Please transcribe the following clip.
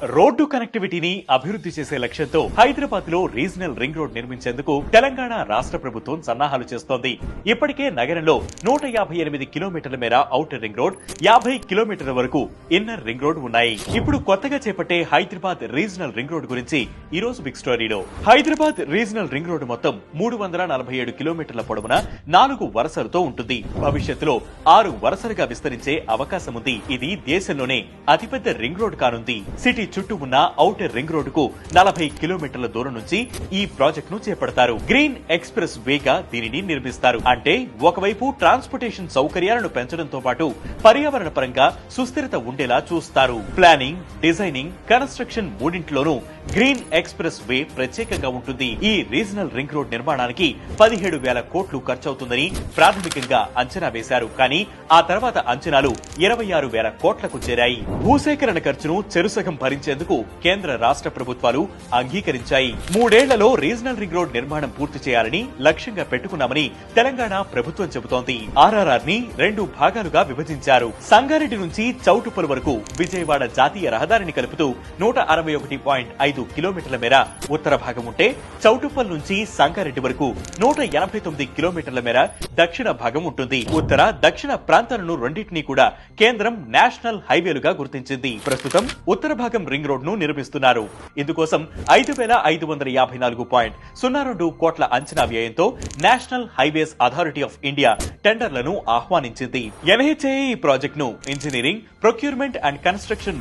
Road కనెక్టివిటీని అభివృద్ధి చేసే లక్ష్యంతో హైదరాబాద్ లో రీజనల్ రింగ్ రోడ్ నిర్మించేందుకు తెలంగాణ రాష్ట్ర ప్రభుత్వం సన్నాహాలు చేస్తోంది. ఇప్పటికే నగరంలో 158 కిలోమీటర్ల మేర ఔటర్ రింగ్ రోడ్, 50 కిలోమీటర్ల వరకు ఇన్నర్ రింగ్ రోడ్ ఉన్నాయి. ఇప్పుడు కొత్తగా చేపట్టే హైదరాబాద్ రీజనల్ రింగ్ రోడ్ గురించి ఈ రోజు బిగ్ స్టోరీలో. హైదరాబాద్ రీజనల్ రింగ్ రోడ్ మొత్తం 347 కిలోమీటర్ల పొడవున 4 వరుసలతో ఉంటుంది. భవిష్యత్తులో 6 వరుసలుగా విస్తరించే అవకాశం ఉంది. ఇది దేశంలోనే అతిపెద్ద రింగ్ రోడ్ కానుంది. సిటీ చుట్టూ ఉన్న ఔటర్ రింగ్ రోడ్డుకు 40 కిలోమీటర్ల దూరం నుంచి ఈ ప్రాజెక్ట్ ను చేపడతారు. గ్రీన్ ఎక్స్ప్రెస్ వేగా దీనిని నిర్మిస్తారు. అంటే ఒకవైపు ట్రాన్స్పోర్టేషన్ సౌకర్యాలను పెంచడంతో పాటు పర్యావరణ పరంగా సుస్థిరత ఉండేలా చూస్తారు. ప్లానింగ్, డిజైనింగ్, కన్స్ట్రక్షన్ మూడింటిలోనూ గ్రీన్ ఎక్స్ప్రెస్ వే ప్రత్యేకంగా ఉంటుంది. ఈ రీజనల్ రింగ్ రోడ్ నిర్మాణానికి 17,000 కోట్లు ఖర్చవుతుందని ప్రాథమికంగా అంచనా వేశారు. కానీ ఆ తర్వాత అంచనాలు 26,000 కోట్లకు చేరాయి. భూసేకరణ ఖర్చును చెరుసగం భరించేందుకు కేంద్ర రాష్ట్ర ప్రభుత్వాలు అంగీకరించాయి. 3 ఏళ్లలో రీజనల్ రింగ్ రోడ్ నిర్మాణం పూర్తి చేయాలని లక్ష్యంగా పెట్టుకున్నామని తెలంగాణ ప్రభుత్వం చెబుతోంది. ఆర్ఆర్ఆర్ ని 2 భాగాలుగా విభజించారు. సంగారెడ్డి నుంచి చౌటుప్పల్ వరకు విజయవాడ జాతీయ రహదారిని కలుపుతూ 161.5 కిలోమీటర్ల మేర ఉత్తర భాగం ఉంటే, చౌటుప్పల్ నుంచి సంగారెడ్డి వరకు 189 కిలోమీటర్ల మేర దక్షిణ భాగం ఉంటుంది. ఉత్తర, దక్షిణ ప్రాంతాలను రెండింటినీ కూడా కేంద్రం నేషనల్ హైవేలుగా గుర్తించింది. ప్రస్తుతం ఉత్తర భాగం రింగ్ రోడ్ ను నిర్మిస్తున్నారు. ఇందుకోసం 5,554.02 కోట్ల అంచనా వ్యయంతో National Highways Authority of India టెండర్లను ఆహ్వానించింది. ఎన్హెచ్ఏఐ ఈ ప్రాజెక్ట్ ను ఇంజనీరింగ్, ప్రొక్యూర్మెంట్ అండ్ కన్స్ట్రక్షన్